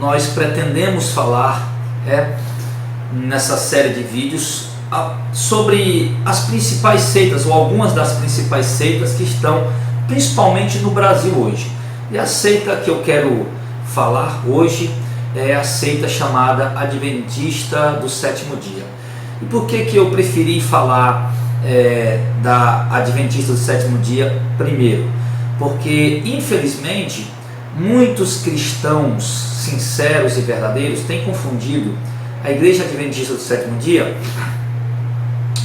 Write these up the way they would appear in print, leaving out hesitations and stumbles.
nós pretendemos falar nessa série de vídeos sobre as principais seitas, ou algumas das principais seitas que estão principalmente no Brasil hoje. E a seita que eu quero falar hoje é a seita chamada Adventista do Sétimo Dia. E por que eu preferi falar da Adventista do Sétimo Dia primeiro? Porque infelizmente muitos cristãos sinceros e verdadeiros têm confundido a Igreja Adventista do Sétimo Dia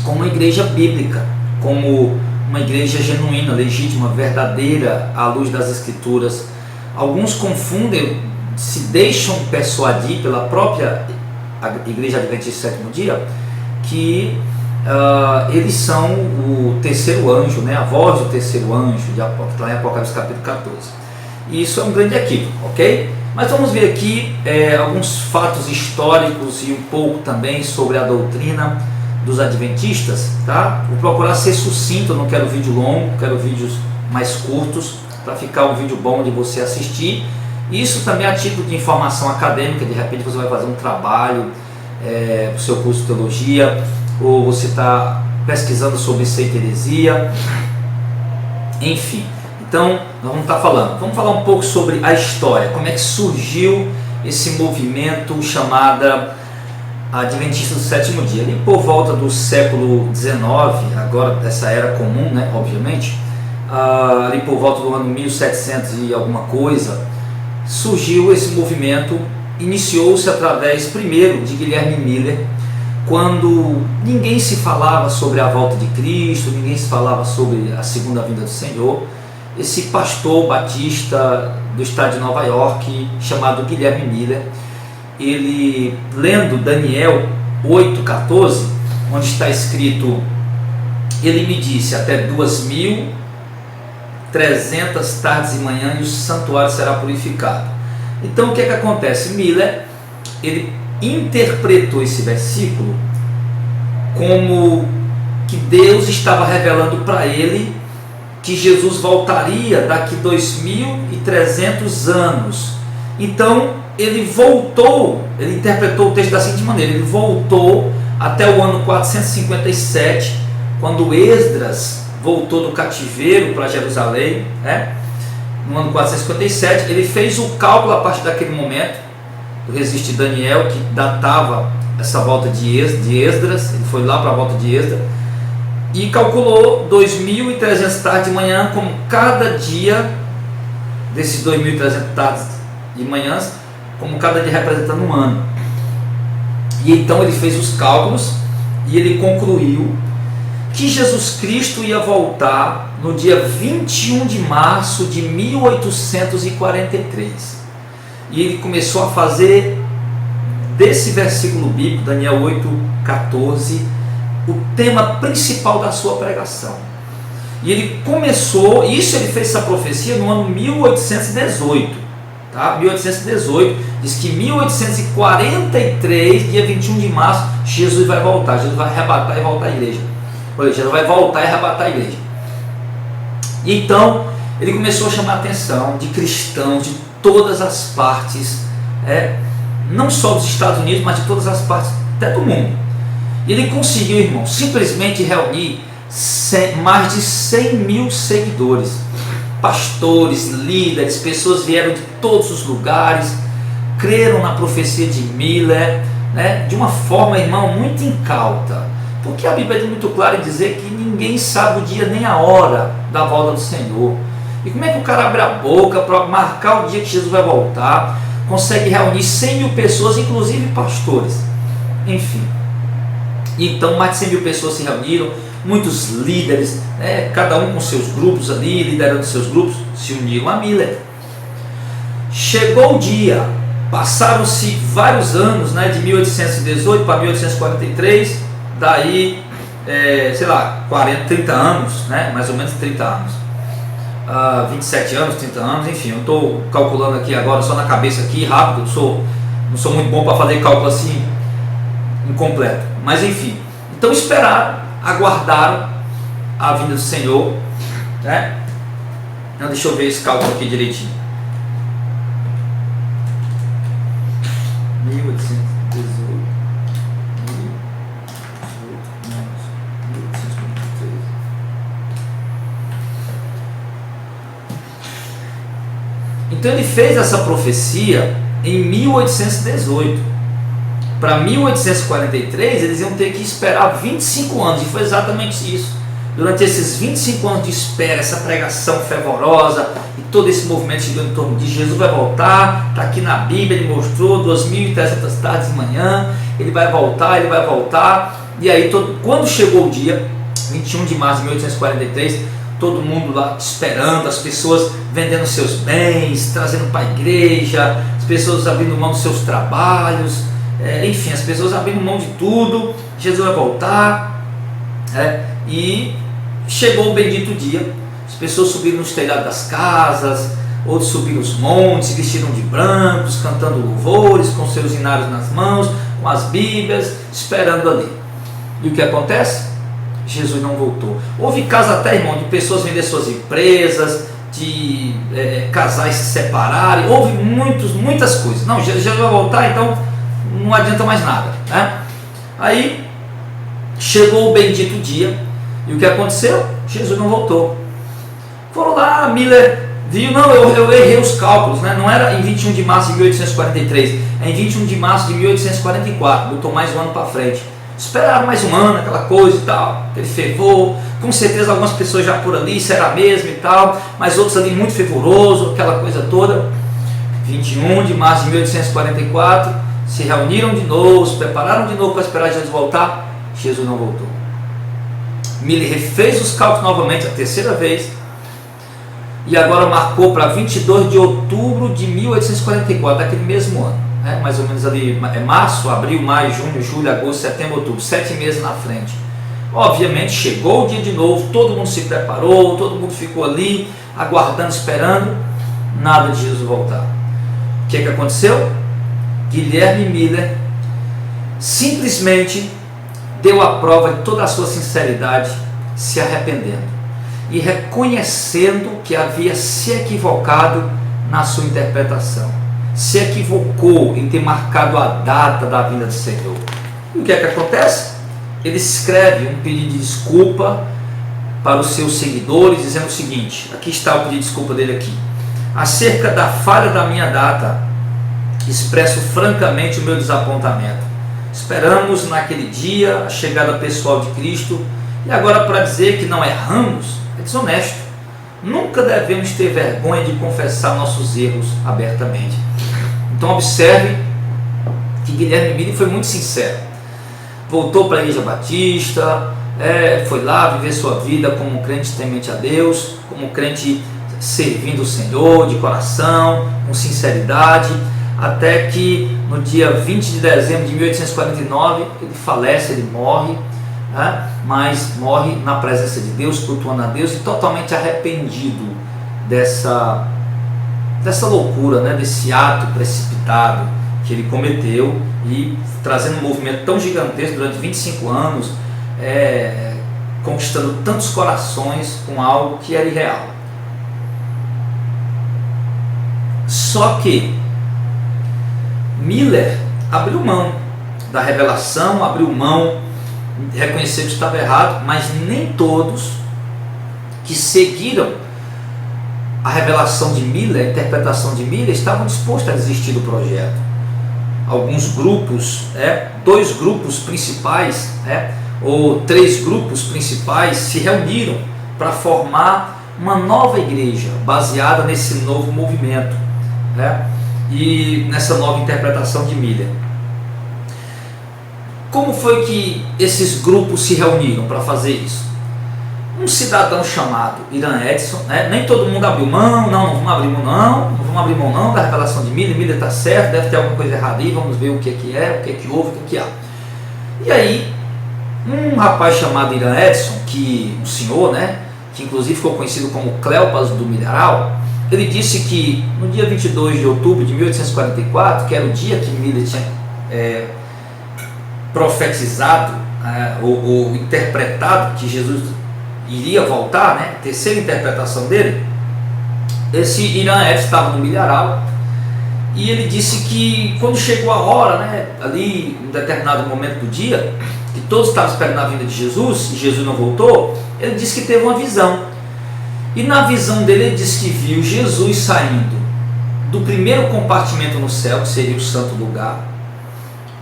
como uma igreja bíblica, como uma igreja genuína, legítima, verdadeira à luz das Escrituras. Alguns confundem, se deixam persuadir pela própria Igreja Adventista do Sétimo Dia que eles são o terceiro anjo, a voz do terceiro anjo, que está em Apocalipse capítulo 14. E isso é um grande equívoco, ok? Mas vamos ver aqui alguns fatos históricos e um pouco também sobre a doutrina dos adventistas, tá? Vou procurar ser sucinto, eu não quero vídeo longo, quero vídeos mais curtos, para ficar um vídeo bom de você assistir. Isso também a título de informação acadêmica, de repente você vai fazer um trabalho para o seu curso de teologia, ou você está pesquisando sobre seita e heresia, enfim. Então, nós vamos estar falando. Vamos falar um pouco sobre a história, como é que surgiu esse movimento chamado Adventista do Sétimo Dia. Ali por volta do século XIX, agora dessa era comum, obviamente, ali por volta do ano 1700 e alguma coisa, surgiu esse movimento. Iniciou-se através, primeiro, de Guilherme Miller, quando ninguém se falava sobre a volta de Cristo, ninguém se falava sobre a segunda vinda do Senhor. Esse pastor batista do estado de Nova York, chamado Guilherme Miller, ele, lendo Daniel 8,14, onde está escrito, ele me disse, até 2.300 tardes e manhã e o santuário será purificado. Então o que acontece? Miller, ele interpretou esse versículo como que Deus estava revelando para ele que Jesus voltaria daqui 2.300 anos. Então ele voltou, ele interpretou o texto da seguinte maneira: ele voltou até o ano 457, quando Esdras voltou do cativeiro para Jerusalém, no ano 457, ele fez o cálculo a partir daquele momento, do registro de Daniel, que datava essa volta de Esdras, ele foi lá para a volta de Esdras, e calculou 2.300 tardes de manhã, como cada dia desses 2.300 tardes de manhãs, como cada dia representando um ano. E então ele fez os cálculos e ele concluiu que Jesus Cristo ia voltar no dia 21 de março de 1843. E ele começou a fazer desse versículo bíblico, Daniel 8,14, o tema principal da sua pregação. E ele começou, isso ele fez essa profecia no ano 1818, tá? 1818, diz que em 1843, dia 21 de março, Jesus vai voltar, Jesus vai arrebatar e voltar à igreja. Jesus vai voltar e arrebatar a igreja. E então, ele começou a chamar a atenção de cristãos de todas as partes, não só dos Estados Unidos, mas de todas as partes, até do mundo. E ele conseguiu, irmão, simplesmente reunir mais de 100 mil seguidores, pastores, líderes, pessoas vieram de todos os lugares, creram na profecia de Miller, de uma forma, irmão, muito incauta, porque a Bíblia é muito clara em dizer que ninguém sabe o dia nem a hora da volta do Senhor. E como é que o cara abre a boca para marcar o dia que Jesus vai voltar, consegue reunir 100 mil pessoas, inclusive pastores, enfim. Então mais de 100 mil pessoas se reuniram, muitos líderes, cada um com seus grupos ali, liderando seus grupos, se uniram a Miller. Chegou o dia, passaram-se vários anos, de 1818 para 1843, daí, 30 anos, mais ou menos 30 anos, 27 anos, 30 anos, enfim, eu estou calculando aqui agora, só na cabeça aqui, rápido, não sou muito bom para fazer cálculo assim, incompleto, mas enfim, então esperaram, aguardaram a vinda do Senhor, Então, deixa eu ver esse cálculo aqui direitinho. Então ele fez essa profecia em 1818. Para 1843 eles iam ter que esperar 25 anos, e foi exatamente isso. Durante esses 25 anos de espera, essa pregação fervorosa e todo esse movimento girando em torno de Jesus vai voltar, está aqui na Bíblia, ele mostrou 2.300 tardes de manhã, ele vai voltar, e aí quando chegou o dia, 21 de março de 1843, todo mundo lá esperando, as pessoas vendendo seus bens, trazendo para a igreja, as pessoas abrindo mão dos seus trabalhos, enfim, as pessoas abrindo mão de tudo, Jesus vai voltar, e chegou o bendito dia, as pessoas subiram nos telhados das casas, outros subiram os montes, se vestiram de brancos, cantando louvores, com seus hinários nas mãos, com as bíblias, esperando ali. E o que acontece? Jesus não voltou. Houve casos até, irmão, de pessoas vender suas empresas, de casais se separarem, houve muitas coisas. Não, Jesus vai voltar, então não adianta mais nada, né? Aí chegou o bendito dia, e o que aconteceu? Jesus não voltou. Foram lá, Miller viu, não, eu errei os cálculos, né? Não era em 21 de março de 1843, é em 21 de março de 1844, botou mais um ano para frente. Esperaram mais um ano, aquela coisa e tal, aquele fervor, com certeza algumas pessoas já por ali, será mesmo e tal, mas outros ali muito fervoroso, aquela coisa toda. 21 de março de 1844, se reuniram de novo, se prepararam de novo para esperar Jesus voltar. Jesus não voltou. Miller refez os cálculos novamente a terceira vez, e agora marcou para 22 de outubro de 1844, daquele mesmo ano, né? Mais ou menos ali, março, abril, maio, junho, julho, agosto, setembro, outubro, 7 meses na frente. Obviamente chegou o dia de novo, todo mundo se preparou, todo mundo ficou ali, aguardando, esperando, nada de Jesus voltar. O que aconteceu? Guilherme Miller simplesmente deu a prova de toda a sua sinceridade, se arrependendo e reconhecendo que havia se equivocado na sua interpretação, se equivocou em ter marcado a data da vinda do Senhor. E o que acontece? Ele escreve um pedido de desculpa para os seus seguidores, dizendo o seguinte, aqui está o pedido de desculpa dele aqui: acerca da falha da minha data, expresso francamente o meu desapontamento. Esperamos naquele dia a chegada pessoal de Cristo, e agora para dizer que não erramos é desonesto. Nunca devemos ter vergonha de confessar nossos erros abertamente. Então observe que Guilherme Miller foi muito sincero. Voltou para a Igreja Batista, foi lá viver sua vida como um crente temente a Deus, como um crente servindo o Senhor de coração, com sinceridade, até que no dia 20 de dezembro de 1849 ele falece, ele morre, mas morre na presença de Deus, cultuando a Deus e totalmente arrependido dessa loucura, desse ato precipitado que ele cometeu, e trazendo um movimento tão gigantesco durante 25 anos, conquistando tantos corações com algo que era irreal. Só que Miller abriu mão da revelação, abriu mão, reconheceu que estava errado, mas nem todos que seguiram a revelação de Miller, a interpretação de Miller, estavam dispostos a desistir do projeto. Alguns grupos, 2 grupos principais, ou 3 grupos principais se reuniram para formar uma nova igreja baseada nesse novo movimento, e nessa nova interpretação de Miller. Como foi que esses grupos se reuniram para fazer isso? Um cidadão chamado Iran Edson, nem todo mundo abriu mão, não vamos abrir mão não da revelação de Miller. Miller está certo, deve ter alguma coisa errada aí, vamos ver o que é, o que houve, o que há. E aí, um rapaz chamado Iran Edson, um senhor, que inclusive ficou conhecido como Cleopas do Milharal, ele disse que no dia 22 de outubro de 1844, que era o dia que Miller tinha profetizado ou interpretado que Jesus iria voltar, a terceira interpretação dele, esse Iran Edson estava no Milharal, e ele disse que quando chegou a hora, ali em um determinado momento do dia, que todos estavam esperando a vinda de Jesus, e Jesus não voltou, ele disse que teve uma visão. E na visão dele ele disse que viu Jesus saindo do primeiro compartimento no céu, que seria o santo lugar,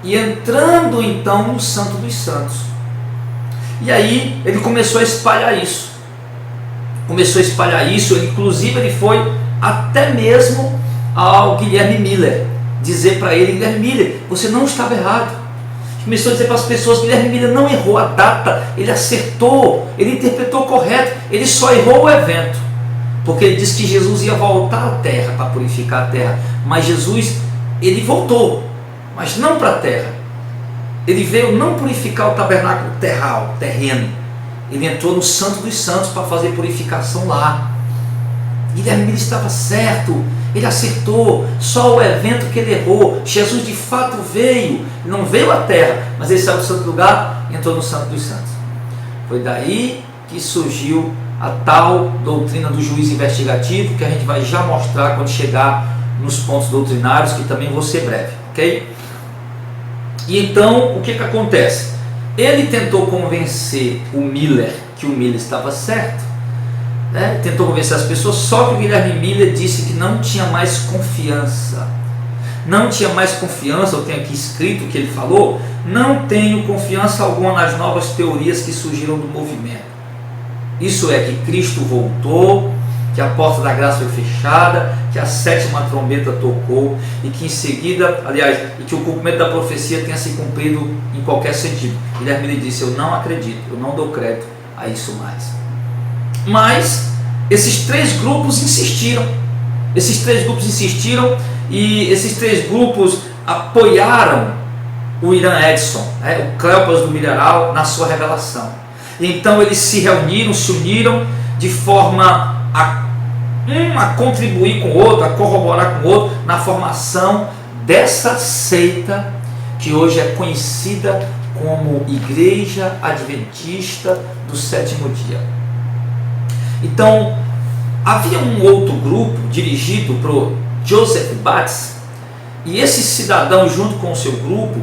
e entrando então no Santo dos Santos. E aí ele começou a espalhar isso. Inclusive ele foi até mesmo ao Guilherme Miller, dizer para ele: Guilherme Miller, você não estava errado. Começou a dizer para as pessoas: Guilherme Miller não errou a data, ele acertou, ele interpretou correto, ele só errou o evento, porque ele disse que Jesus ia voltar à terra para purificar a terra, mas Jesus, ele voltou, mas não para a terra. Ele veio não purificar o tabernáculo terreno, ele entrou no Santo dos Santos para fazer purificação lá. Guilherme Miller estava certo, ele acertou, só o evento que ele errou. Jesus de fato veio, não veio à terra, mas ele saiu do santo lugar e entrou no Santo dos Santos. Foi daí que surgiu a tal doutrina do juiz investigativo, que a gente vai já mostrar quando chegar nos pontos doutrinários, que também vou ser breve, ok? E então, o que acontece? Ele tentou convencer o Miller que o Miller estava certo, né? Tentou convencer as pessoas, só que o Guilherme Miller disse que não tinha mais confiança. Não tinha mais confiança, eu tenho aqui escrito o que ele falou: não tenho confiança alguma nas novas teorias que surgiram do movimento. Isso é, que Cristo voltou, que a porta da graça foi fechada, que a 7ª trombeta tocou, e que em seguida, aliás, e que o cumprimento da profecia tenha se cumprido em qualquer sentido. Guilherme Miller disse: eu não acredito, eu não dou crédito a isso mais. Mas esses três grupos insistiram, e esses três grupos apoiaram o Irã Edson, o Cleopas do Milharal, na sua revelação. Então eles se reuniram, se uniram de forma a contribuir com o outro, a corroborar com o outro, na formação dessa seita que hoje é conhecida como Igreja Adventista do Sétimo Dia. Então, havia um outro grupo dirigido por Joseph Batts, e esse cidadão, junto com o seu grupo,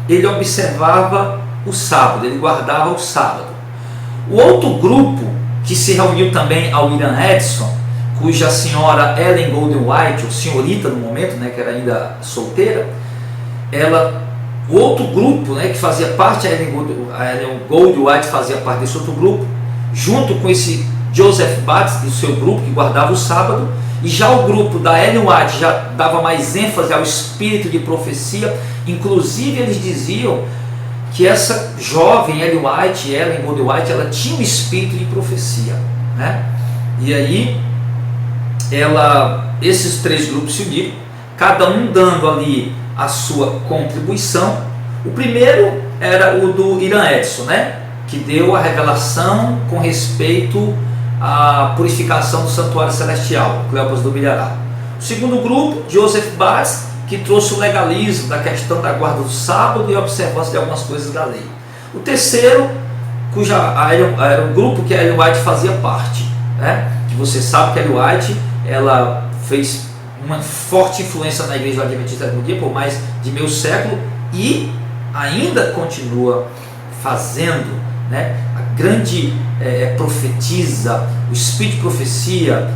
ele observava o sábado, ele guardava o sábado. O outro grupo, que se reuniu também ao Irã Edson, cuja senhora Ellen Golden White, ou senhorita no momento, que era ainda solteira, o outro grupo, que fazia parte, a Ellen Golden White fazia parte desse outro grupo, junto com esse Joseph Batts e o seu grupo, que guardava o sábado. E já o grupo da Ellen White já dava mais ênfase ao espírito de profecia. Inclusive eles diziam que essa jovem Ellen Golden White, ela tinha um espírito de profecia, E aí esses três grupos se uniram, cada um dando ali a sua contribuição. O primeiro era o do Irã Edson, que deu a revelação com respeito à purificação do santuário celestial, Cleopas do Milharal. O segundo grupo, Joseph Batts, que trouxe o legalismo da questão da guarda do sábado e a observância de algumas coisas da lei. O terceiro, era um grupo que a Ellen White fazia parte, que você sabe que a Ellen White, ela fez uma forte influência na Igreja Adventista do Sétimo Dia por mais de meio século, e ainda continua fazendo, a grande profetisa, o espírito de profecia,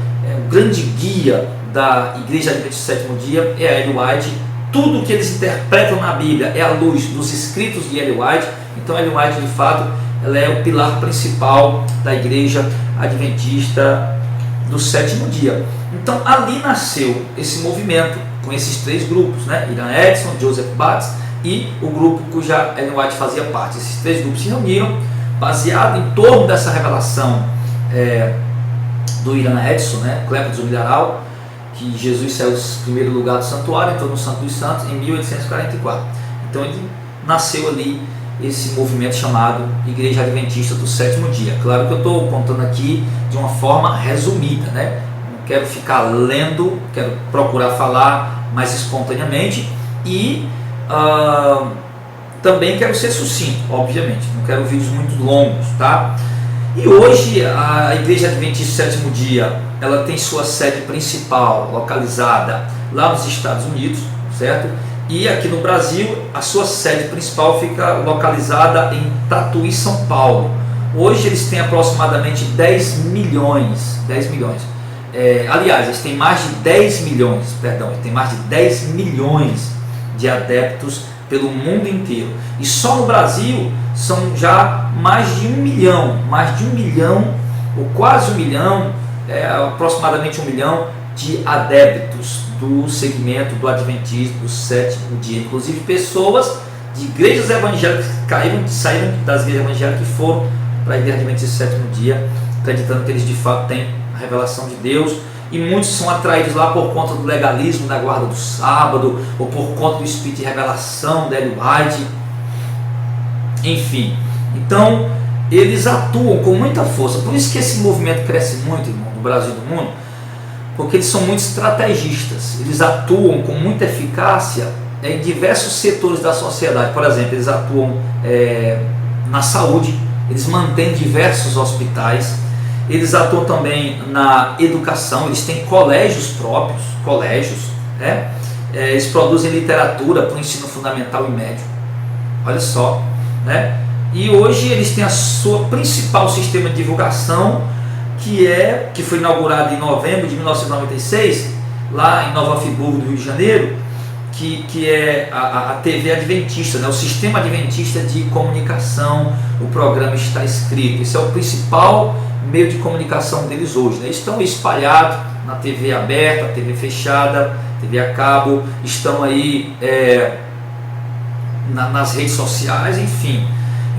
o grande guia da Igreja Adventista do Sétimo Dia é a Ellen White. Tudo que eles interpretam na Bíblia é à luz dos escritos de Ellen White. Então Ellen White, de fato, ela é o pilar principal da Igreja Adventista do Sétimo Dia. Então ali nasceu esse movimento com esses três grupos, Irã Edson, Joseph Batts e o grupo cuja Ellen White fazia parte. Esses três grupos se reuniram, baseado em torno dessa revelação do Irã Edson, Cleopas do Milharal, que Jesus saiu do primeiro lugar do santuário, entrou no Santo dos Santos em 1844. Então ele nasceu ali esse movimento chamado Igreja Adventista do Sétimo Dia. Claro que eu estou contando aqui de uma forma resumida, não quero ficar lendo, quero procurar falar mais espontaneamente e também quero ser sucinto, obviamente, não quero vídeos muito longos, tá? E hoje a Igreja Adventista do Sétimo Dia, ela tem sua sede principal localizada lá nos Estados Unidos, certo? E aqui no Brasil, a sua sede principal fica localizada em Tatuí, São Paulo. Hoje eles têm aproximadamente 10 milhões aliás, eles têm mais de 10 milhões, perdão, eles têm mais de 10 milhões de adeptos pelo mundo inteiro. E só no Brasil são já mais de 1 milhão, ou quase 1 milhão, aproximadamente 1 milhão de adeptos do segmento do Adventismo do sétimo dia. Inclusive pessoas de igrejas evangélicas que saíram das igrejas evangélicas e foram para a igreja adventista do sétimo dia, acreditando que eles de fato têm a revelação de Deus. E muitos são atraídos lá por conta do legalismo da guarda do sábado, ou por conta do espírito de revelação da Ellen White, enfim. Então eles atuam com muita força. Por isso que esse movimento cresce muito, irmão, no Brasil e no mundo, porque eles são muito estrategistas. Eles atuam com muita eficácia em diversos setores da sociedade. Por exemplo, eles atuam na saúde, eles mantêm diversos hospitais, eles atuam também na educação, eles têm colégios próprios, né? Eles produzem literatura para o ensino fundamental e médio, olha só, né? E hoje eles têm a sua principal sistema de divulgação, que foi inaugurado em novembro de 1996, lá em Nova Friburgo, do Rio de Janeiro, que é a TV Adventista, né? O Sistema Adventista de Comunicação. O programa está escrito, esse é o principal meio de comunicação deles hoje, né? Estão espalhados na TV aberta, TV fechada, TV a cabo, estão aí nas redes sociais, enfim.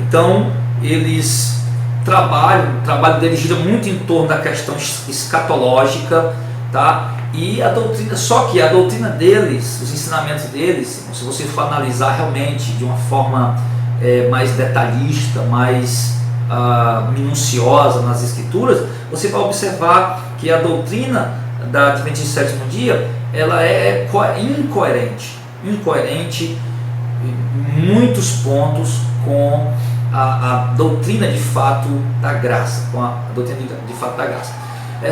Então eles o trabalho deles gira muito em torno da questão escatológica, tá? E a doutrina, só que a doutrina deles, os ensinamentos deles, se você for analisar realmente de uma forma mais detalhista, mais minuciosa nas escrituras, você vai observar que a doutrina da Adventista do sétimo dia, ela é incoerente em muitos pontos com a doutrina de fato da graça,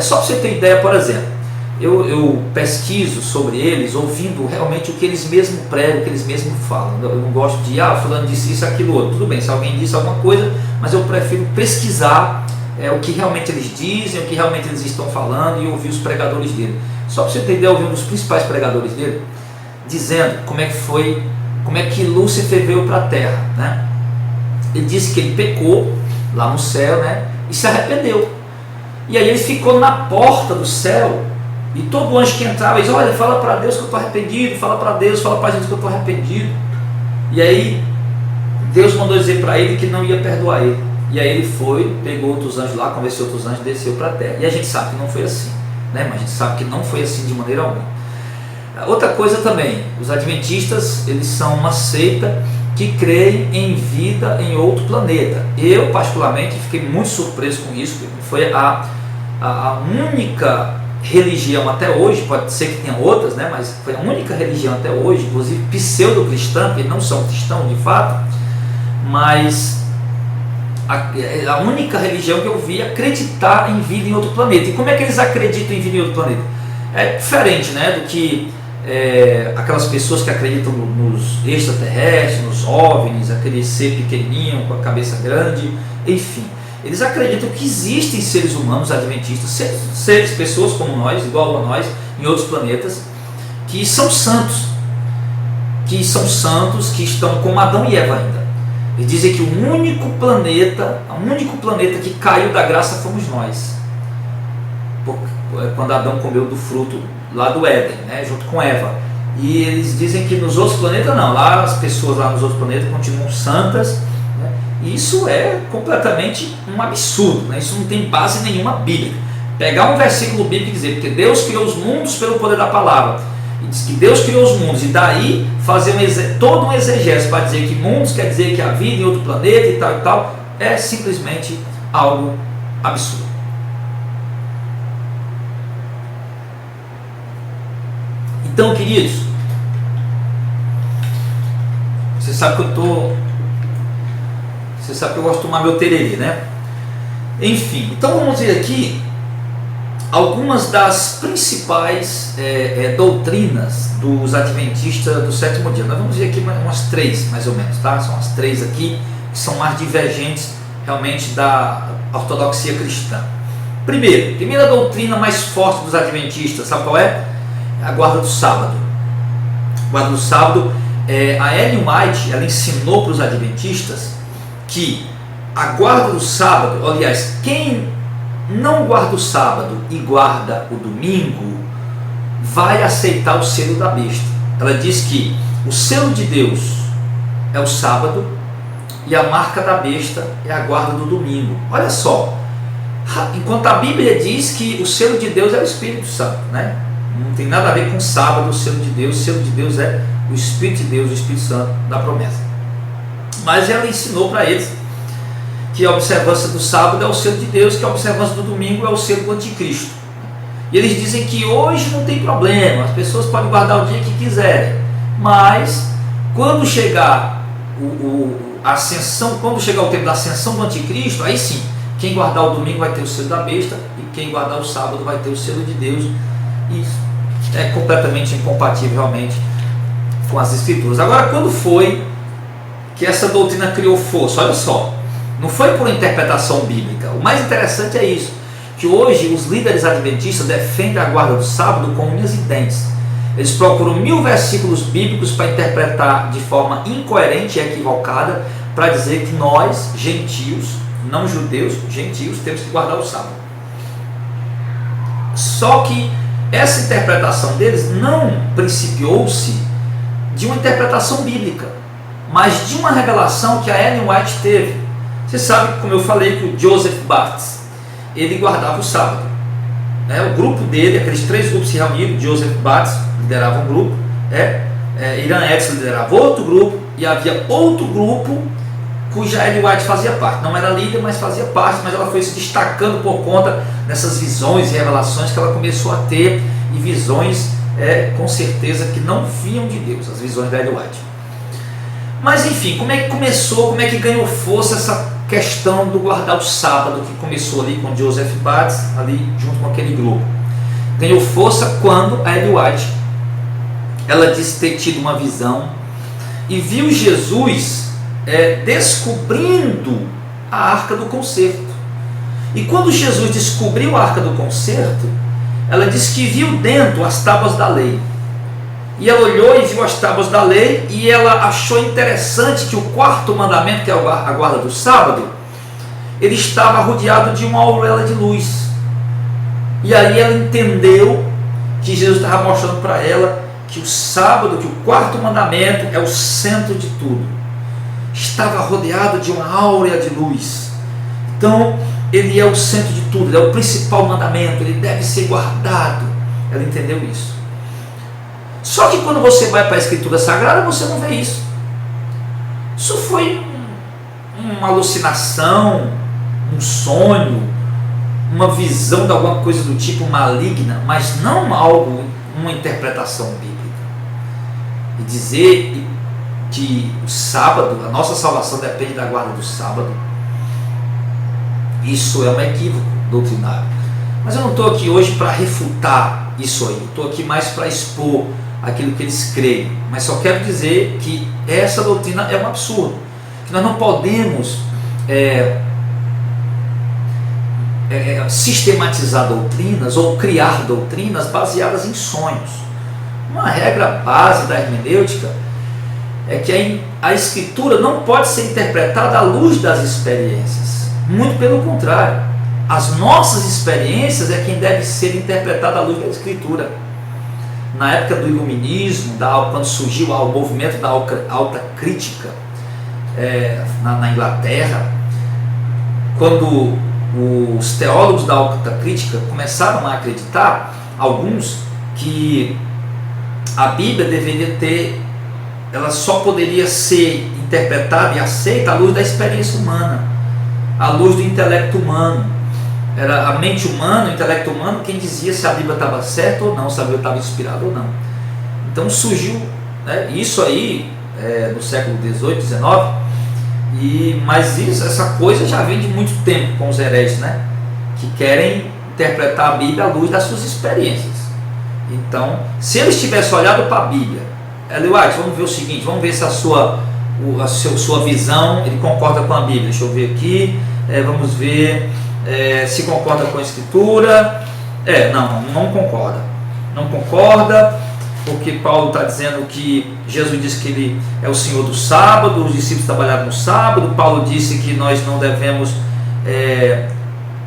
só para você ter ideia, por exemplo, eu pesquiso sobre eles, ouvindo realmente o que eles mesmos pregam, o que eles mesmos falam. Eu não gosto de, fulano disse isso, aquilo, outro. Tudo bem, se alguém disse alguma coisa, mas eu prefiro pesquisar o que realmente eles dizem, o que realmente eles estão falando, e ouvir os pregadores dele. Só para você ter ideia, eu ouvi um dos principais pregadores dele, dizendo como é que Lúcifer veio para a Terra, né? Ele disse que ele pecou lá no céu, né? E se arrependeu. E aí ele ficou na porta do céu, e todo anjo que entrava diz: olha, fala para Deus que eu estou arrependido, fala para Deus, fala para Jesus que eu estou arrependido. E aí Deus mandou dizer para ele que não ia perdoar ele. E aí ele foi, pegou outros anjos lá, convenceu outros anjos, desceu para a terra. E a gente sabe que não foi assim, né? Mas a gente sabe que não foi assim de maneira alguma. Outra coisa também, os adventistas, eles são uma seita que creem em vida em outro planeta. Eu particularmente fiquei muito surpreso com isso, porque foi a única religião até hoje, pode ser que tenha outras, né? Mas foi a única religião até hoje, inclusive pseudo-cristã, porque não são cristãos de fato, mas a única religião que eu vi acreditar em vida em outro planeta. E como é que eles acreditam em vida em outro planeta? É diferente, né, do que aquelas pessoas que acreditam nos extraterrestres, nos OVNIs, aquele ser pequenininho com a cabeça grande, enfim. Eles acreditam que existem seres humanos adventistas, pessoas como nós, igual a nós, em outros planetas, que são santos, que estão como Adão e Eva ainda. Eles dizem que o único planeta que caiu da graça fomos nós, quando Adão comeu do fruto lá do Éden, né, junto com Eva. E eles dizem que nos outros planetas não, lá as pessoas lá nos outros planetas continuam santas. Isso é completamente um absurdo, né? Isso não tem base nenhuma bíblica. Pegar um versículo bíblico e dizer, porque Deus criou os mundos pelo poder da palavra, e diz que Deus criou os mundos, e daí fazer todo um exegese para dizer que mundos quer dizer que há vida em outro planeta e tal, é simplesmente algo absurdo. Então, queridos, você sabe que eu gosto de tomar meu tererê, né? Enfim, então vamos ver aqui algumas das principais doutrinas dos adventistas do sétimo dia. Nós vamos ver aqui umas 3, mais ou menos, tá? São as 3 aqui que são mais divergentes realmente da ortodoxia cristã. Primeira doutrina mais forte dos adventistas, sabe qual é? A guarda do sábado. A guarda do sábado, a Ellen White, ela ensinou para os adventistas que a guarda do sábado, aliás, quem não guarda o sábado e guarda o domingo, vai aceitar o selo da besta. Ela diz que o selo de Deus é o sábado e a marca da besta é a guarda do domingo. Olha só, enquanto a Bíblia diz que o selo de Deus é o Espírito Santo, né? Não tem nada a ver com o sábado, o selo de Deus é o Espírito de Deus, o Espírito Santo da promessa. Mas ela ensinou para eles que a observância do sábado é o selo de Deus, que a observância do domingo é o selo do anticristo. E eles dizem que hoje não tem problema, as pessoas podem guardar o dia que quiserem, mas quando chegar a ascensão, quando chegar o tempo da ascensão do anticristo, aí sim, quem guardar o domingo vai ter o selo da besta e quem guardar o sábado vai ter o selo de Deus. Isso é completamente incompatível realmente com as escrituras. Agora, quando foi que essa doutrina criou força? Olha só, não foi por interpretação bíblica. O mais interessante é isso, que hoje os líderes adventistas defendem a guarda do sábado com unhas e dentes. Eles procuram 1000 versículos bíblicos para interpretar de forma incoerente e equivocada, para dizer que nós, gentios, não judeus, gentios, temos que guardar o sábado. Só que essa interpretação deles não principiou-se de uma interpretação bíblica, mas de uma revelação que a Ellen White teve. Você sabe, como eu falei, que o Joseph Bartz, ele guardava o sábado, né? O grupo dele, aqueles 3 grupos se reuniram. Joseph Bartz liderava um grupo, Iran Edson liderava outro grupo, e havia outro grupo cuja Ellen White fazia parte. Não era líder, mas fazia parte, mas ela foi se destacando por conta dessas visões e revelações que ela começou a ter, e visões com certeza que não vinham de Deus, as visões da Ellen White. Mas enfim, como é que começou, como é que ganhou força essa questão do guardar o sábado, que começou ali com Joseph Bartz, ali junto com aquele grupo? Ganhou força quando a Ellen White, ela disse ter tido uma visão e viu Jesus descobrindo a arca do concerto. E quando Jesus descobriu a arca do concerto, ela disse que viu dentro as tábuas da lei. E ela olhou e viu as tábuas da lei, e ela achou interessante que o 4º mandamento, que é a guarda do sábado, ele estava rodeado de uma auréola de luz. E aí ela entendeu que Jesus estava mostrando para ela que o sábado, que o 4º mandamento é o centro de tudo. Estava rodeado de uma áurea de luz. Então, ele é o centro de tudo, ele é o principal mandamento, ele deve ser guardado. Ela entendeu isso. Só que quando você vai para a Escritura Sagrada, você não vê isso. Isso foi uma alucinação, um sonho, uma visão de alguma coisa do tipo maligna, mas não algo, uma interpretação bíblica. E dizer que o sábado, a nossa salvação depende da guarda do sábado, isso é um equívoco doutrinário. Mas eu não estou aqui hoje para refutar isso aí, eu estou aqui mais para expor aquilo que eles creem, mas só quero dizer que essa doutrina é um absurdo, que nós não podemos sistematizar doutrinas ou criar doutrinas baseadas em sonhos. Uma regra base da hermenêutica é que a Escritura não pode ser interpretada à luz das experiências, muito pelo contrário, as nossas experiências é quem deve ser interpretada à luz da Escritura. Na época do iluminismo, quando surgiu o movimento da alta crítica na Inglaterra, quando os teólogos da alta crítica começaram a acreditar, alguns, que a Bíblia ela só poderia ser interpretada e aceita à luz da experiência humana, à luz do intelecto humano. Era a mente humana, o intelecto humano, quem dizia se a Bíblia estava certa ou não, se a Bíblia estava inspirada ou não. Então surgiu isso aí no século XVIII, XIX, mas essa coisa já vem de muito tempo com os hereges, que querem interpretar a Bíblia à luz das suas experiências. Então, se eles tivessem olhado para a Bíblia, Ellen White, vamos ver o seguinte, vamos ver se a sua visão, ele concorda com a Bíblia. Deixa eu ver aqui, vamos ver se concorda com a Escritura. Não concorda. Não concorda, porque Paulo está dizendo que Jesus disse que ele é o Senhor do sábado, os discípulos trabalharam no sábado. Paulo disse que nós não devemos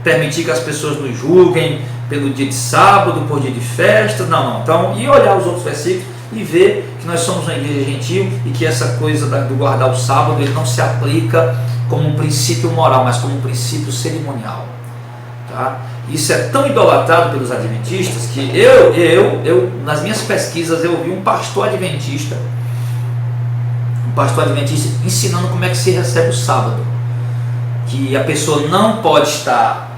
permitir que as pessoas nos julguem pelo dia de sábado, por dia de festa. Não. Então, e olhar os outros versículos e ver que nós somos uma igreja gentil e que essa coisa do guardar o sábado, ele não se aplica como um princípio moral, mas como um princípio cerimonial. Tá? Isso é tão idolatrado pelos adventistas que eu nas minhas pesquisas, eu vi um pastor adventista ensinando como é que se recebe o sábado, que a pessoa não pode estar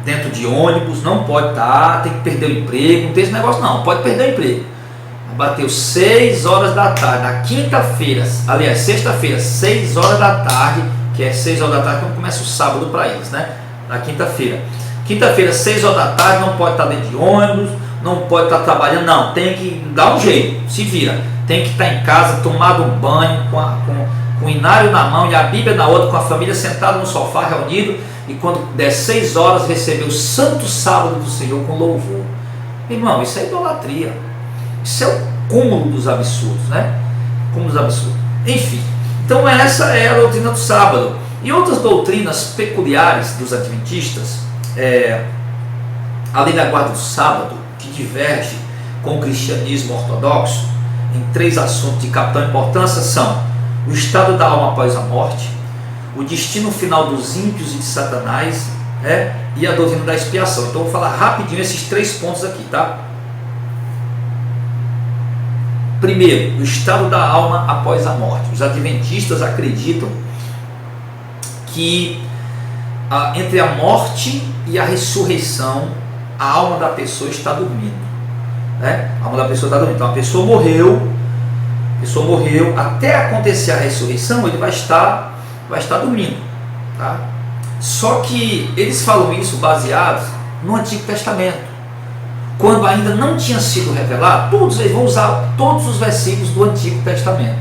dentro de ônibus, não pode estar, tem que perder o emprego, não tem esse negócio não, pode perder o emprego. Bateu 6 horas da tarde, na quinta-feira, aliás, sexta-feira, 6 horas da tarde, que é 6 horas da tarde quando começa o sábado para eles, né? Na quinta-feira, 6 horas da tarde, não pode estar dentro de ônibus, não pode estar trabalhando, não, tem que dar um jeito, se vira, tem que estar em casa, tomado um banho, com o inário na mão e a Bíblia na outra, com a família sentada no sofá, reunido, e quando der 6 horas, receber o santo sábado do Senhor com louvor. Irmão, isso é idolatria, isso é o cúmulo dos absurdos, né? Cúmulo dos absurdos. Enfim, então essa é a doutrina do sábado. E outras doutrinas peculiares dos adventistas, além da guarda do sábado, que diverge com o cristianismo ortodoxo, em 3 assuntos de capital importância, são o estado da alma após a morte, o destino final dos ímpios e de Satanás, e a doutrina da expiação. Então eu vou falar rapidinho esses 3 pontos aqui, tá? Primeiro, o estado da alma após a morte. Os adventistas acreditam que entre a morte e a ressurreição, a alma da pessoa está dormindo, né? A alma da pessoa está dormindo. Então a pessoa morreu, até acontecer a ressurreição, ele vai estar dormindo, tá? Só que eles falam isso baseados no Antigo Testamento, quando ainda não tinha sido revelado. Eles vão usar todos os versículos do Antigo Testamento,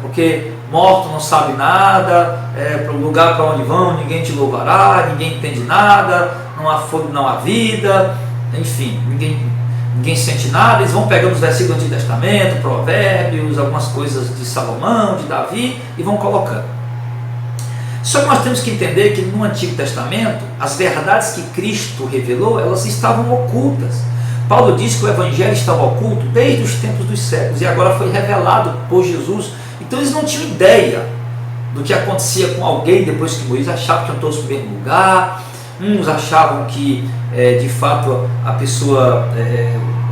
porque morto não sabe nada, para o lugar para onde vão ninguém te louvará, ninguém entende nada, não há fogo, não há vida, enfim, ninguém sente nada. Eles vão pegando os versículos do Antigo Testamento, Provérbios, algumas coisas de Salomão, de Davi, e vão colocando. Só que nós temos que entender que no Antigo Testamento, as verdades que Cristo revelou, elas estavam ocultas. Paulo diz que o Evangelho estava oculto desde os tempos dos séculos, e agora foi revelado por Jesus. Então eles não tinham ideia do que acontecia com alguém depois que morria. Eles achavam que iam todos para o mesmo lugar, uns achavam que de fato a pessoa,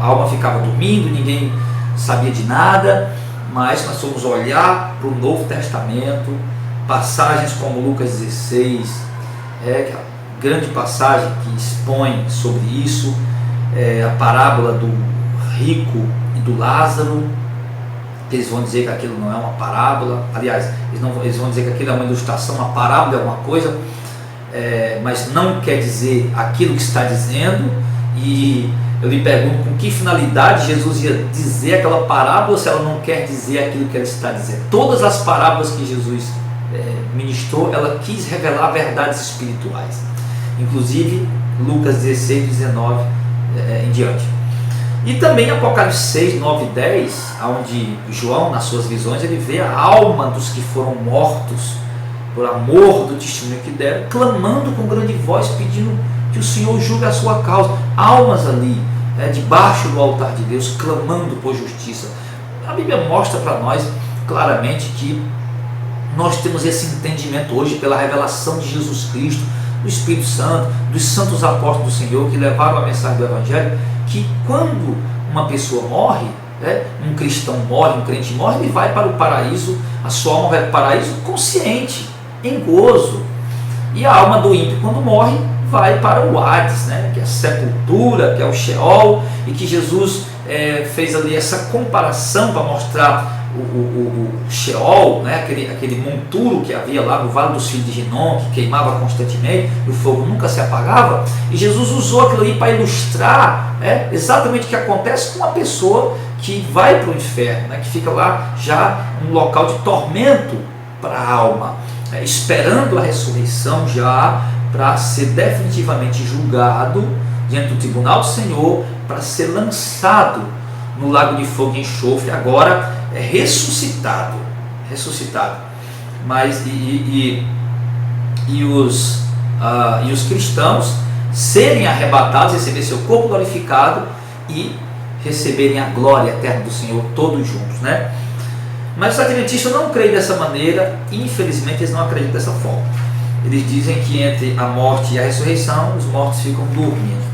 a alma ficava dormindo, ninguém sabia de nada. Mas nós fomos olhar para o Novo Testamento, passagens como Lucas 16, que é a grande passagem que expõe sobre isso, a parábola do rico e do Lázaro. Eles vão dizer que aquilo não é uma parábola, aliás, eles vão dizer que aquilo é uma ilustração, uma parábola é uma coisa, mas não quer dizer aquilo que está dizendo. E eu lhe pergunto, com que finalidade Jesus ia dizer aquela parábola se ela não quer dizer aquilo que ela está dizendo? Todas as parábolas que Jesus ministrou, ela quis revelar verdades espirituais, inclusive Lucas 16, 19 em diante. E também Apocalipse 6, 9 e 10, onde João, nas suas visões, ele vê a alma dos que foram mortos por amor do testemunho que deram, clamando com grande voz, pedindo que o Senhor julgue a sua causa. Almas ali, debaixo do altar de Deus, clamando por justiça. A Bíblia mostra para nós claramente que nós temos esse entendimento hoje pela revelação de Jesus Cristo, do Espírito Santo, dos santos apóstolos do Senhor que levaram a mensagem do Evangelho, que quando uma pessoa morre, um cristão morre, um crente morre, ele vai para o paraíso, a sua alma vai para o paraíso consciente, em gozo. E a alma do ímpio, quando morre, vai para o Hades, que é a sepultura, que é o Sheol, e que Jesus fez ali essa comparação para mostrar o Sheol, aquele monturo que havia lá no Vale dos Filhos de Rinom, que queimava constantemente e o fogo nunca se apagava. E Jesus usou aquilo ali para ilustrar exatamente o que acontece com uma pessoa que vai para o inferno, que fica lá já um local de tormento para a alma, esperando a ressurreição já para ser definitivamente julgado diante do tribunal do Senhor, para ser lançado no lago de fogo e enxofre. Agora é ressuscitado. Mas os cristãos serem arrebatados, receber seu corpo glorificado e receberem a glória eterna do Senhor todos juntos, né? Mas os adventistas não creem dessa maneira, e infelizmente eles não acreditam dessa forma. Eles dizem que entre a morte e a ressurreição, os mortos ficam dormindo.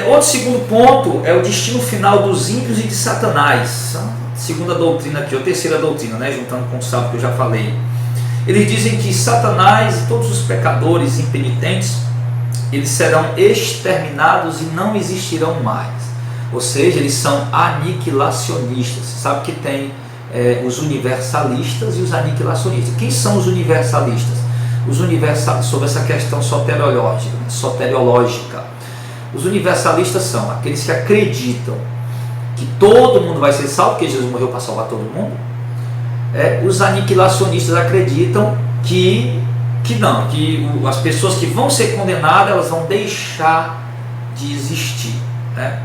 Outro segundo ponto é o destino final dos ímpios e de Satanás. Segunda doutrina aqui, ou terceira doutrina, né? Juntando com o sábado que eu já falei. Eles dizem que Satanás e todos os pecadores impenitentes, eles serão exterminados e não existirão mais. Ou seja, eles são aniquilacionistas. Você sabe que tem os universalistas e os aniquilacionistas. Quem são os universalistas? Os universalistas, sobre essa questão soteriológica. Os universalistas são aqueles que acreditam que todo mundo vai ser salvo, porque Jesus morreu para salvar todo mundo. Os aniquilacionistas acreditam que não, que as pessoas que vão ser condenadas, elas vão deixar de existir, né?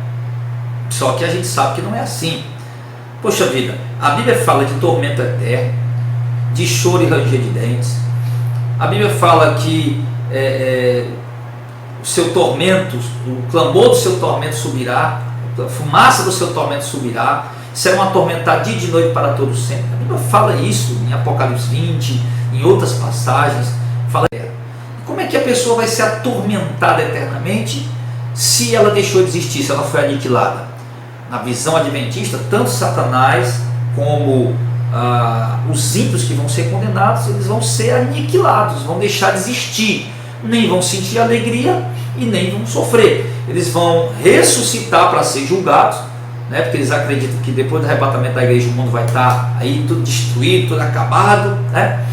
Só que a gente sabe que não é assim. Poxa vida, a Bíblia fala de tormento eterno, de choro e ranger de dentes. A Bíblia fala que o seu tormento, o clamor do seu tormento subirá, a fumaça do seu tormento subirá, serão atormentados dia e de noite para todos sempre. A Bíblia fala isso em Apocalipse 20, em outras passagens. Fala, como é que a pessoa vai ser atormentada eternamente se ela deixou de existir, se ela foi aniquilada? Na visão adventista, tanto Satanás como os ímpios que vão ser condenados, eles vão ser aniquilados, vão deixar de existir, nem vão sentir alegria e nem vão sofrer. Eles vão ressuscitar para ser julgados, né? Porque eles acreditam que depois do arrebatamento da igreja o mundo vai estar aí tudo destruído, tudo acabado, né?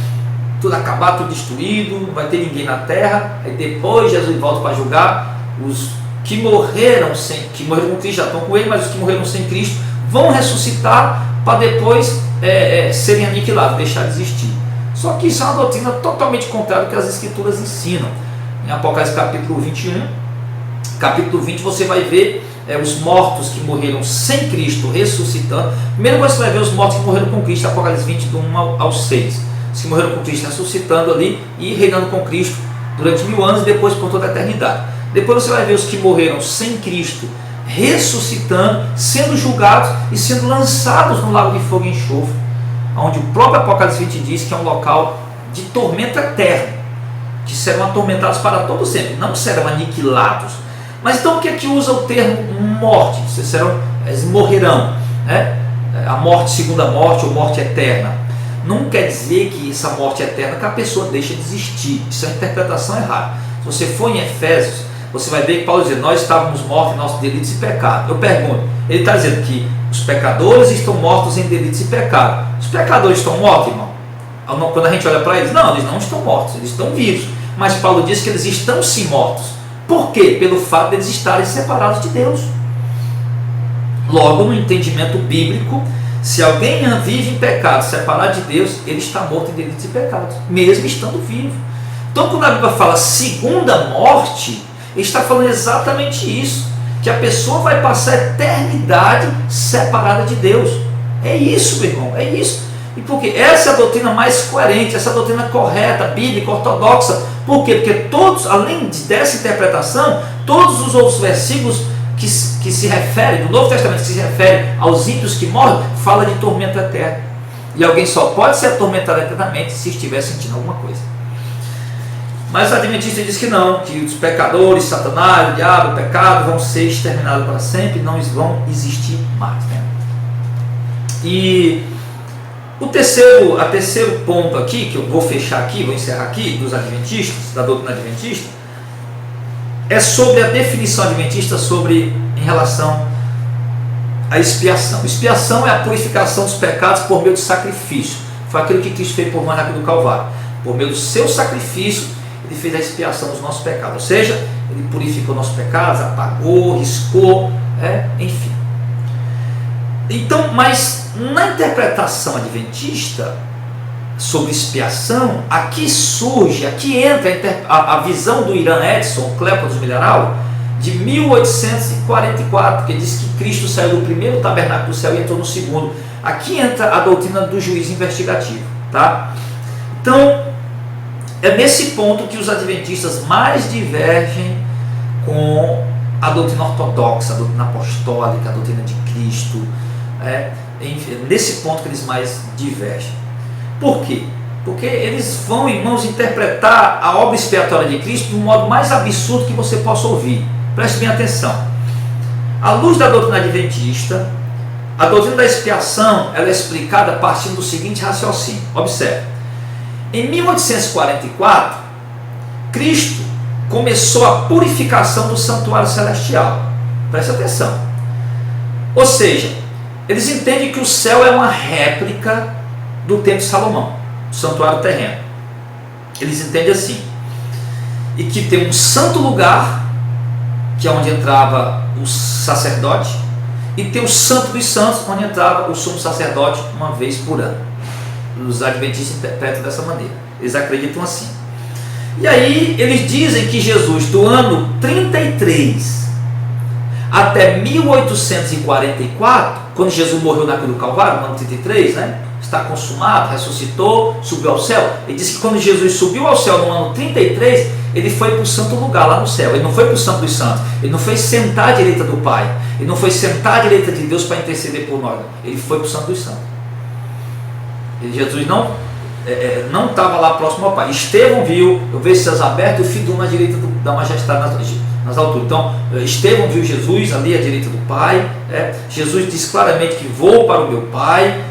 Tudo acabado, tudo destruído, não vai ter ninguém na terra. Aí depois Jesus volta para julgar os que morreram com Cristo, já estão com ele, mas os que morreram sem Cristo vão ressuscitar para depois serem aniquilados, deixar de existir. Só que isso é uma doutrina totalmente contrária ao que as Escrituras ensinam. Em Apocalipse capítulo 21, capítulo 20, você vai ver os mortos que morreram sem Cristo ressuscitando. Primeiro você vai ver os mortos que morreram com Cristo, Apocalipse 20, do 1 ao 6. Os que morreram com Cristo ressuscitando ali e reinando com Cristo durante 1000 anos e depois por toda a eternidade. Depois você vai ver os que morreram sem Cristo ressuscitando, sendo julgados e sendo lançados no lago de fogo e enxofre, onde o próprio Apocalipse 20 diz que é um local de tormento eterno, que serão atormentados para todo sempre, não serão aniquilados. Mas então por que que usa o termo morte? Eles morrerão, né? A morte, segunda morte ou morte eterna. Não quer dizer que essa morte eterna que a pessoa deixa de existir. Isso é uma interpretação errada. Se você for em Efésios, você vai ver que Paulo diz: nós estávamos mortos em nossos delitos e pecados. Eu pergunto, ele está dizendo que os pecadores estão mortos em delitos e pecados. Os pecadores estão mortos, irmão? Quando a gente olha para eles, não, eles não estão mortos, eles estão vivos. Mas Paulo diz que eles estão sim mortos. Por quê? Pelo fato de eles estarem separados de Deus. Logo, no entendimento bíblico, se alguém vive em pecado, separado de Deus, ele está morto em delitos e pecados, mesmo estando vivo. Então, quando a Bíblia fala segunda morte, ele está falando exatamente isso, que a pessoa vai passar a eternidade separada de Deus. É isso, meu irmão, é isso. E por quê? Essa é a doutrina mais coerente, essa é a doutrina correta, bíblica, ortodoxa. Por quê? Porque todos, além dessa interpretação, todos os outros versículos que se referem, do Novo Testamento, que se referem aos ímpios que morrem, fala de tormento eterno. E alguém só pode ser atormentado eternamente se estiver sentindo alguma coisa. Mas o Adventista diz que não, que os pecadores, Satanás, o diabo, o pecado vão ser exterminados para sempre, não vão existir mais, né? E a terceiro ponto aqui, que eu vou fechar aqui, vou encerrar aqui, dos adventistas, da doutrina adventista, é sobre a definição adventista em relação à expiação. Expiação é a purificação dos pecados por meio do sacrifício. Foi aquilo que Cristo fez por nós na cruz do Calvário. Por meio do seu sacrifício, ele fez a expiação dos nossos pecados. Ou seja, ele purificou nossos pecados, apagou, riscou, enfim. Então, mas na interpretação adventista, sobre expiação, aqui surge, aqui entra a visão do Irã Edson, Cleopas Milharal, de 1844, que diz que Cristo saiu do primeiro tabernáculo do céu e entrou no segundo. Aqui entra a doutrina do juiz investigativo, tá? Então, é nesse ponto que os adventistas mais divergem com a doutrina ortodoxa, a doutrina apostólica, a doutrina de Cristo. Enfim, nesse ponto que eles mais divergem. Por quê? Porque eles vão, irmãos, interpretar a obra expiatória de Cristo do modo mais absurdo que você possa ouvir. Preste bem atenção. À luz da doutrina adventista, a doutrina da expiação ela é explicada a partir do seguinte raciocínio. Observe. Em 1844, Cristo começou a purificação do santuário celestial. Preste atenção. Ou seja, eles entendem que o céu é uma réplica do templo de Salomão, do santuário terreno. Eles entendem assim. E que tem um santo lugar, que é onde entrava o sacerdote, e tem o santo dos santos, onde entrava o sumo sacerdote uma vez por ano. Os adventistas interpretam dessa maneira. Eles acreditam assim. E aí eles dizem que Jesus, do ano 33 até 1844, quando Jesus morreu na cruz do Calvário, no ano 33, né? Está consumado, ressuscitou, subiu ao céu. Ele diz que quando Jesus subiu ao céu no ano 33, ele foi para o santo lugar lá no céu. Ele não foi para o santo dos santos. Ele não foi sentar à direita do Pai. Ele não foi sentar à direita de Deus para interceder por nós. Ele foi para o santo dos santos. E Jesus não estava lá próximo ao Pai. Estevão viu, eu vejo céus abertos e o filho na direita da majestade nas alturas. Então, Estevão viu Jesus ali à direita do Pai. Jesus diz claramente que vou para o meu Pai.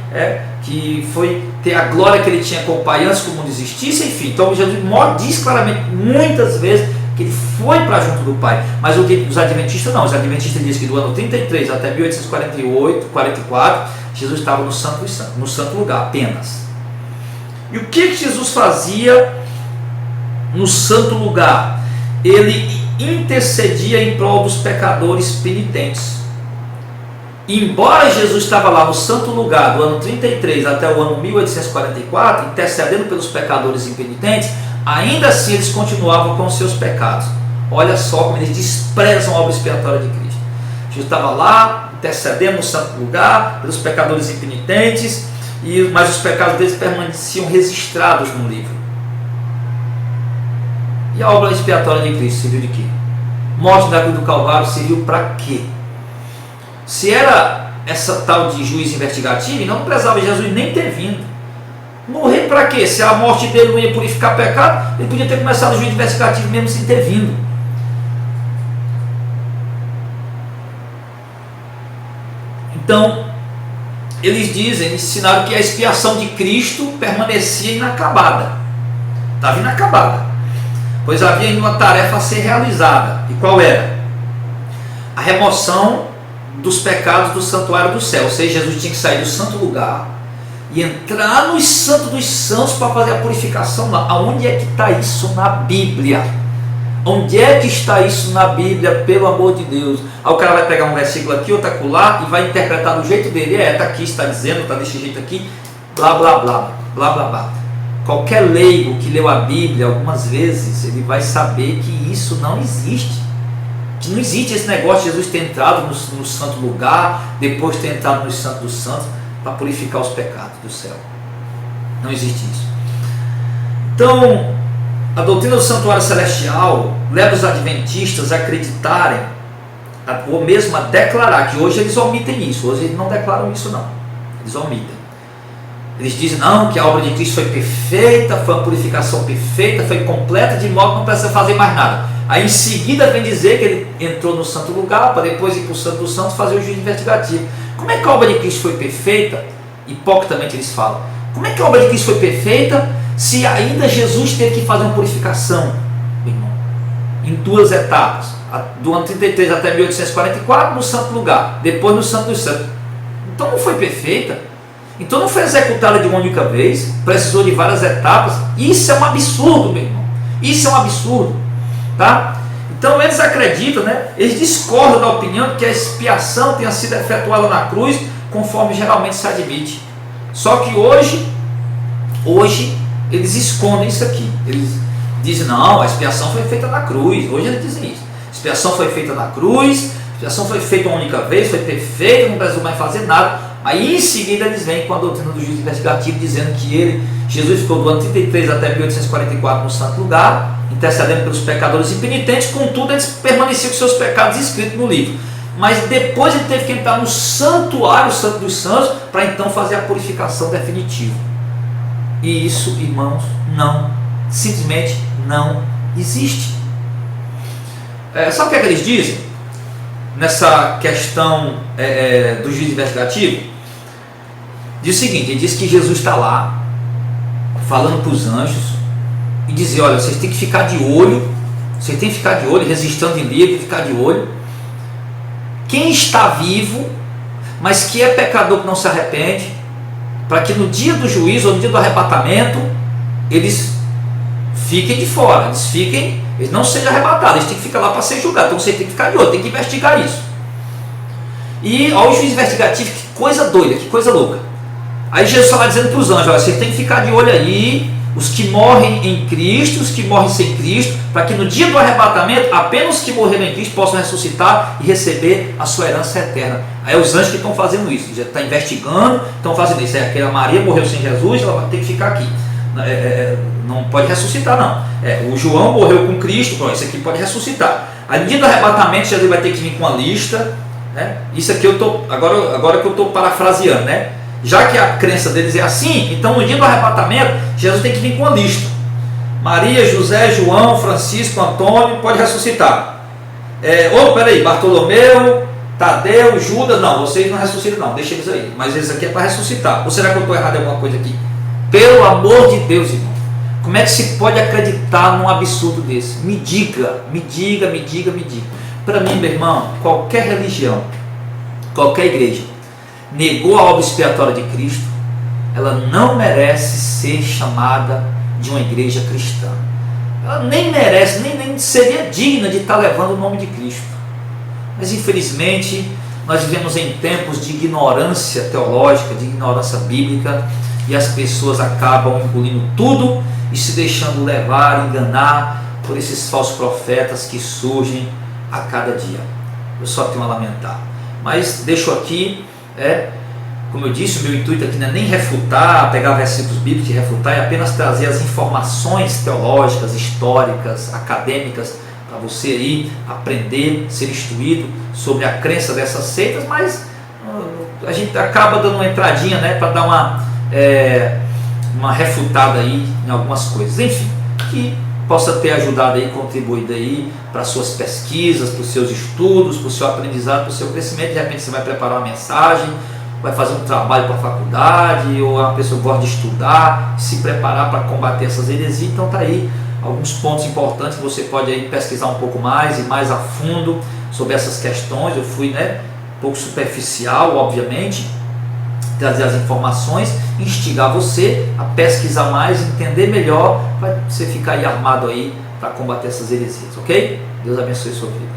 Que foi ter a glória que ele tinha com o Pai antes que o mundo existisse, enfim. Então Jesus diz claramente, muitas vezes, que ele foi para junto do Pai. Mas os adventistas não. Os adventistas dizem que do ano 33 até 1848, 44, Jesus estava no santo lugar apenas. E o que Jesus fazia no santo lugar? Ele intercedia em prol dos pecadores penitentes. Embora Jesus estava lá no santo lugar do ano 33 até o ano 1844, intercedendo pelos pecadores impenitentes, ainda assim eles continuavam com os seus pecados. Olha só como eles desprezam a obra expiatória de Cristo. Jesus estava lá, intercedendo no santo lugar pelos pecadores impenitentes, mas os pecados deles permaneciam registrados no livro. E a obra expiatória de Cristo serviu de quê? Morte da cruz do Calvário serviu para quê? Se era essa tal de juiz investigativo, não precisava Jesus nem ter vindo. Morrer para quê? Se a morte dele não ia purificar pecado, ele podia ter começado o juiz investigativo mesmo sem ter vindo. Então, eles ensinaram que a expiação de Cristo permanecia inacabada. Estava inacabada. Pois havia ainda uma tarefa a ser realizada. E qual era? A remoção dos pecados do santuário do céu. Ou seja, Jesus tinha que sair do santo lugar e entrar no santo dos santos para fazer a purificação lá. Aonde é que está isso na Bíblia? Onde é que está isso na Bíblia, pelo amor de Deus? Aí o cara vai pegar um versículo aqui, outro acolá, e vai interpretar do jeito dele. Está aqui, está dizendo, está desse jeito aqui, blá, blá, blá, blá, blá, blá. Qualquer leigo que leu a Bíblia algumas vezes, ele vai saber que isso não existe. Que não existe esse negócio de Jesus ter entrado no santo lugar, depois ter entrado no santo dos santos, para purificar os pecados do céu. Não existe isso. Então, a doutrina do santuário celestial leva os adventistas a acreditarem, ou mesmo a declarar, que hoje eles omitem isso. Hoje eles não declaram isso não. Eles omitem. Eles dizem não, que a obra de Cristo foi perfeita, foi uma purificação perfeita, foi completa, de modo que não precisa fazer mais nada. Aí em seguida vem dizer que ele entrou no santo lugar, para depois ir para o santo dos santos fazer o juízo investigativo. Como é que a obra de Cristo foi perfeita? Hipocritamente eles falam. Como é que a obra de Cristo foi perfeita, se ainda Jesus teve que fazer uma purificação, meu irmão? Em duas etapas. Do ano 33 até 1844 no santo lugar, depois no santo dos santos. Então não foi perfeita. Então não foi executada de uma única vez, precisou de várias etapas. Isso é um absurdo, meu irmão. Isso é um absurdo, tá? Então eles acreditam, né? Eles discordam da opinião de que a expiação tenha sido efetuada na cruz, conforme geralmente se admite. Só que hoje Hoje eles escondem isso aqui. Eles dizem, não, a expiação foi feita na cruz. Hoje eles dizem isso. A expiação foi feita na cruz, a expiação foi feita uma única vez, foi perfeita, não precisou mais fazer nada. Aí em seguida eles vêm com a doutrina do juízo investigativo, dizendo que Jesus ficou do ano 33 até 1844 no santo lugar, intercedendo pelos pecadores impenitentes, contudo eles permaneciam com seus pecados escritos no livro. Mas depois ele teve que entrar no santuário, o Santo dos Santos, para então fazer a purificação definitiva. E isso, irmãos, simplesmente não existe. Sabe o que é que eles dizem? Nessa questão do juízo investigativo? Diz o seguinte, ele diz que Jesus está lá, falando para os anjos, e dizer, olha, vocês têm que ficar de olho, registrando em livro, ficar de olho. Quem está vivo, mas que é pecador que não se arrepende, para que no dia do juízo ou no dia do arrebatamento, eles fiquem de fora, eles não sejam arrebatados, eles têm que ficar lá para ser julgados. Então você tem que ficar de olho, tem que investigar isso. E olha o juiz investigativo, que coisa doida, que coisa louca. Aí Jesus está lá dizendo para os anjos, olha, você tem que ficar de olho aí, os que morrem em Cristo, os que morrem sem Cristo, para que no dia do arrebatamento, apenas os que morreram em Cristo possam ressuscitar e receber a sua herança eterna. Aí os anjos que estão fazendo isso, já estão investigando, estão fazendo isso. Aquela Maria morreu sem Jesus, ela vai ter que ficar aqui. Não pode ressuscitar, não. O João morreu com Cristo, pronto, isso aqui pode ressuscitar. Aí no dia do arrebatamento, Jesus vai ter que vir com uma lista. Isso aqui agora que eu estou parafraseando, né? Já que a crença deles é assim, então no dia do arrebatamento, Jesus tem que vir com uma lista. Maria, José, João, Francisco, Antônio, pode ressuscitar. Peraí, Bartolomeu, Tadeu, Judas, não, vocês não ressuscitam não, deixa eles aí. Mas eles aqui é para ressuscitar. Ou será que eu estou errado em alguma coisa aqui? Pelo amor de Deus, irmão. Como é que se pode acreditar num absurdo desse? Me diga. Para mim, meu irmão, qualquer religião, qualquer igreja, negou a obra expiatória de Cristo, ela não merece ser chamada de uma igreja cristã. Ela nem merece, nem seria digna de estar levando o nome de Cristo. Mas infelizmente nós vivemos em tempos de ignorância teológica, de ignorância bíblica, e as pessoas acabam engolindo tudo e se deixando levar, enganar por esses falsos profetas que surgem a cada dia. Eu só tenho a lamentar. Mas deixo aqui, como eu disse, o meu intuito aqui não é nem refutar, pegar versículos bíblicos e refutar, é apenas trazer as informações teológicas, históricas, acadêmicas, para você aí aprender, ser instruído sobre a crença dessas seitas, mas a gente acaba dando uma entradinha, para dar uma refutada aí em algumas coisas. Enfim, que possa ter ajudado aí, contribuído aí para as suas pesquisas, para os seus estudos, para o seu aprendizado, para o seu crescimento. De repente você vai preparar uma mensagem, vai fazer um trabalho para a faculdade, ou uma pessoa que gosta de estudar, se preparar para combater essas heresias. Então está aí alguns pontos importantes que você pode aí pesquisar um pouco mais e mais a fundo sobre essas questões. Eu fui um pouco superficial, obviamente, trazer as informações, instigar você a pesquisar mais, entender melhor, para você ficar aí armado aí para combater essas heresias, ok? Deus abençoe sua vida.